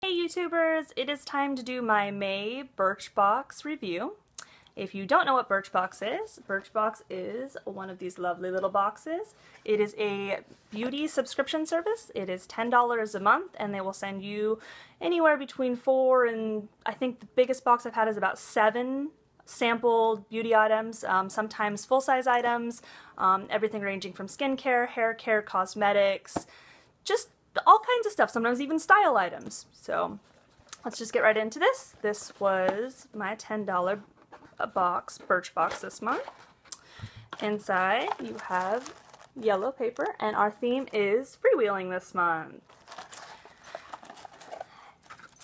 Hey YouTubers, it is time to do my May Birchbox review. If you don't know what Birchbox is one of these lovely little boxes. It is a beauty subscription service. It is $10 a month and they will send you anywhere between 4 and I think the biggest box I've had is about 7 sample beauty items, sometimes full-size items, everything ranging from skincare, hair care, cosmetics, just all kinds of stuff, sometimes even style items. So let's just get right into this. This was my $10 box, Birchbox this month. Inside you have yellow paper and our theme is freewheeling this month.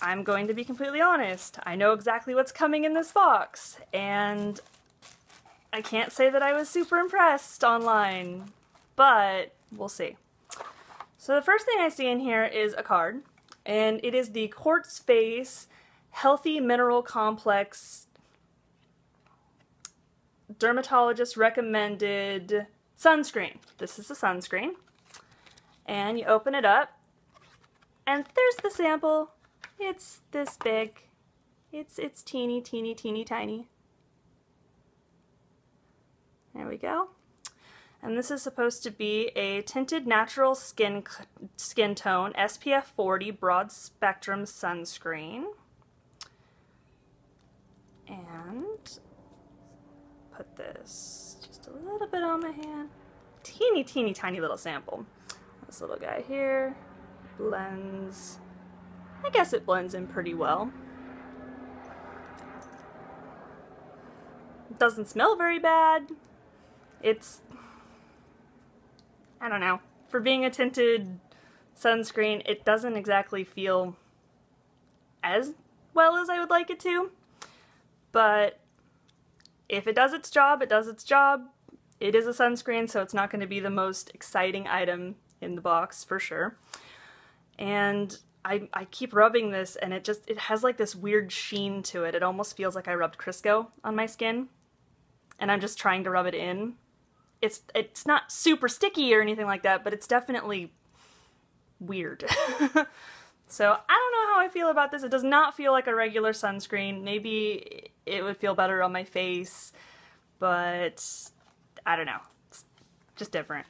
I'm going to be completely honest. I know exactly what's coming in this box and I can't say that I was super impressed online, but we'll see. So the first thing I see in here is a card, and it is the Quartz Face Healthy Mineral Complex Dermatologist Recommended Sunscreen. This is a sunscreen. And you open it up, and there's the sample. It's this big. It's teeny, teeny, teeny, tiny. There we go. And this is supposed to be a tinted natural skin tone SPF 40 broad spectrum sunscreen. And put this just a little bit on my hand. Teeny, teeny, tiny little sample. This little guy here blends. I guess it blends in pretty well. It doesn't smell very bad. I don't know. For being a tinted sunscreen, it doesn't exactly feel as well as I would like it to. But if it does its job, it does its job. It is a sunscreen, so it's not going to be the most exciting item in the box, for sure. And I keep rubbing this, and it has like this weird sheen to it. It almost feels like I rubbed Crisco on my skin, and I'm just trying to rub it in. It's not super sticky or anything like that, but it's definitely weird. So I don't know how I feel about this. It does not feel like a regular sunscreen. Maybe it would feel better on my face, but I don't know. It's just different.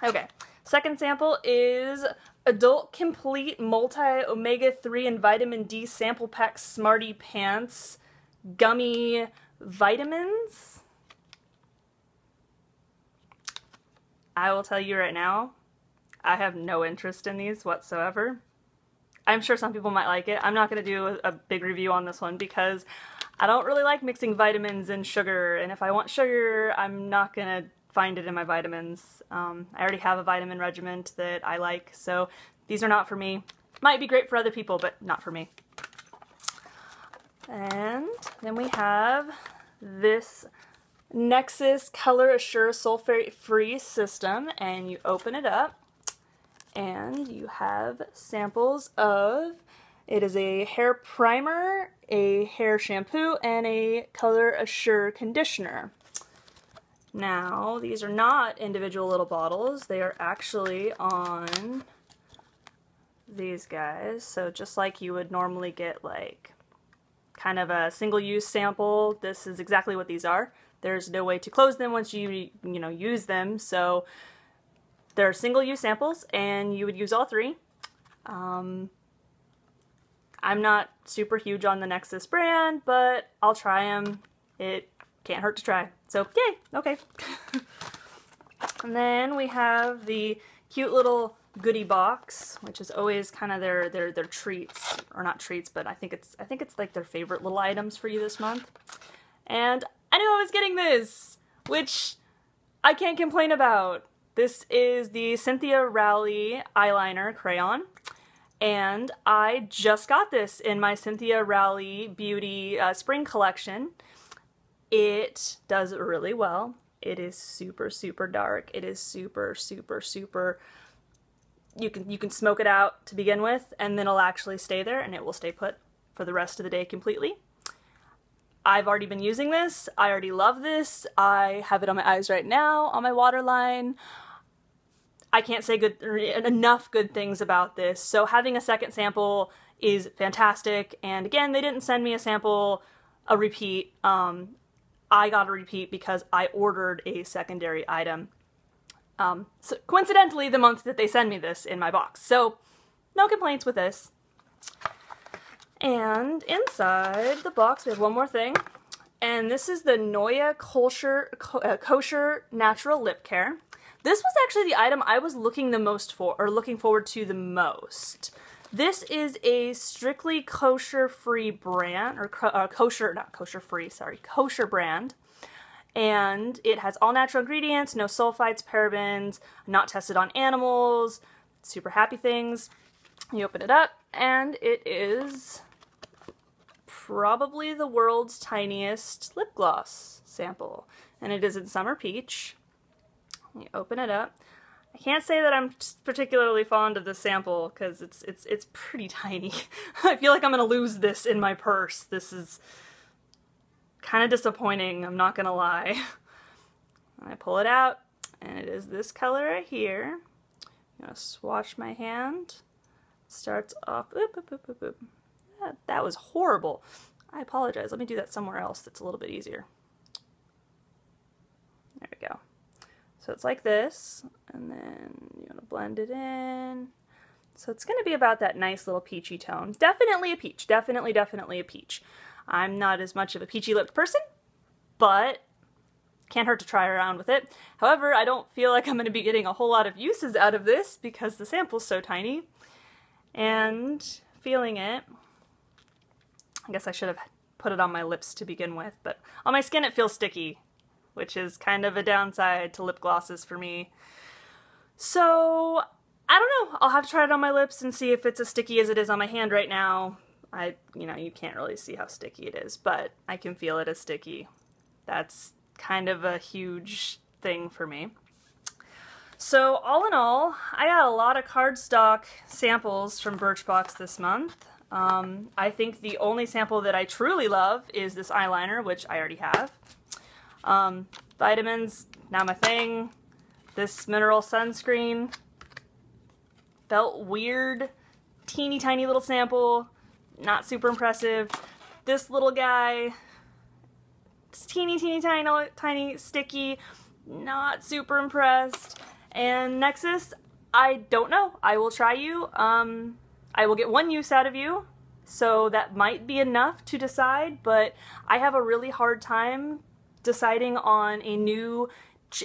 Okay, second sample is Adult Complete Multi Omega 3 and Vitamin D Sample Pack SmartyPants Gummy Vitamins. I will tell you right now, I have no interest in these whatsoever. I'm sure some people might like it. I'm not going to do a big review on this one because I don't really like mixing vitamins and sugar, and if I want sugar, I'm not going to find it in my vitamins. I already have a vitamin regimen that I like, so these are not for me. Might be great for other people, but not for me. And then we have this Nexxus Color Assure Sulfate-Free System, and you open it up and you have samples of, it is a hair primer, a hair shampoo, and a Color Assure conditioner. Now these are not individual little bottles, they are actually on these guys, so just like you would normally get like kind of a single-use sample, this is exactly what these are. There's no way to close them once you use them, so they're single-use samples, and you would use all 3. I'm not super huge on the Nexxus brand, but I'll try them. It can't hurt to try. So, yay! Okay. And then we have the cute little goodie box, which is always kind of their treats, or not treats, but I think it's like their favorite little items for you this month. And I knew I was getting this, which I can't complain about. This is the Cynthia Rowley eyeliner crayon, and I just got this in my Cynthia Rowley Beauty spring collection. It does really well. It is super, super dark. It is super, super, super. You can smoke it out to begin with, and then it'll actually stay there, and it will stay put for the rest of the day completely. I've already been using this. I already love this. I have it on my eyes right now, on my waterline. I can't say enough good things about this, so having a second sample is fantastic. And again, they didn't send me a sample, a repeat. I got a repeat because I ordered a secondary item. So coincidentally, the month that they send me this in my box. So no complaints with this. And inside the box, we have one more thing. And this is the Noya Kosher Natural Lip Care. This was actually the item I was looking forward to the most. This is a strictly kosher-free brand, or kosher brand. And it has all natural ingredients, no sulfites, parabens, not tested on animals, super happy things. You open it up, and it is probably the world's tiniest lip gloss sample. And it is in Summer Peach. You open it up. I can't say that I'm particularly fond of this sample because it's pretty tiny. I feel like I'm gonna lose this in my purse. This is kind of disappointing, I'm not gonna lie. I pull it out, and it is this color right here. I'm gonna swatch my hand. Starts off. Oop, oop, oop, oop, oop. That was horrible. I apologize. Let me do that somewhere else that's a little bit easier. There we go. So it's like this, and then you want to blend it in. So it's going to be about that nice little peachy tone. Definitely a peach. Definitely a peach. I'm not as much of a peachy lipped person, but can't hurt to try around with it. However, I don't feel like I'm going to be getting a whole lot of uses out of this because the sample's so tiny. And feeling it, I guess I should have put it on my lips to begin with, but on my skin it feels sticky, which is kind of a downside to lip glosses for me. So, I don't know. I'll have to try it on my lips and see if it's as sticky as it is on my hand right now. You can't really see how sticky it is, but I can feel it as sticky. That's kind of a huge thing for me. So, all in all, I got a lot of cardstock samples from Birchbox this month. I think the only sample that I truly love is this eyeliner, which I already have. Vitamins, not my thing. This mineral sunscreen felt weird. Teeny tiny little sample, not super impressive. This little guy, it's teeny tiny sticky, not super impressed. And Nexxus, I don't know. I will try you. I will get one use out of you, so that might be enough to decide, but I have a really hard time deciding on a new,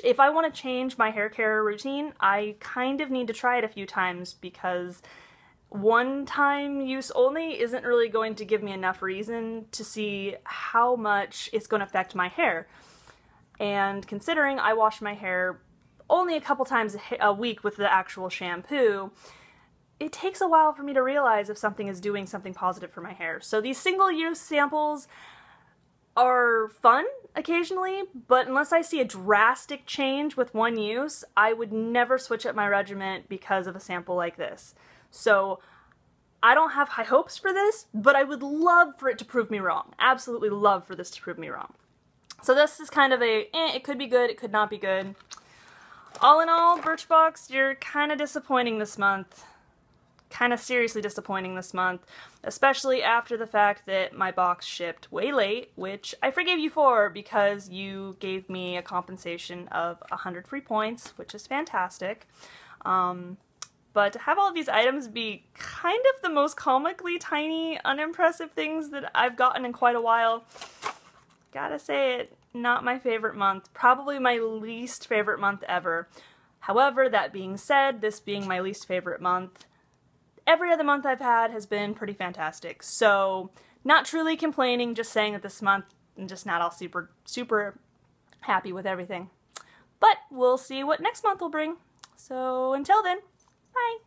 if I want to change my hair care routine, I kind of need to try it a few times because one time use only isn't really going to give me enough reason to see how much it's going to affect my hair. And considering I wash my hair only a couple times a week with the actual shampoo, it takes a while for me to realize if something is doing something positive for my hair. So these single-use samples are fun occasionally, but unless I see a drastic change with one use, I would never switch up my regimen because of a sample like this. So I don't have high hopes for this, but I would love for it to prove me wrong. Absolutely love for this to prove me wrong. So this is kind of a, it could be good, it could not be good. All in all, Birchbox, you're kind of disappointing this month. Kind of seriously disappointing this month, especially after the fact that my box shipped way late, which I forgave you for because you gave me a compensation of 100 free points, which is fantastic. But to have all of these items be kind of the most comically tiny, unimpressive things that I've gotten in quite a while, gotta say it, not my favorite month. Probably my least favorite month ever. However, that being said, this being my least favorite month, every other month I've had has been pretty fantastic. So, not truly complaining, just saying that this month I'm just not all super happy with everything. But we'll see what next month will bring. So, until then, bye!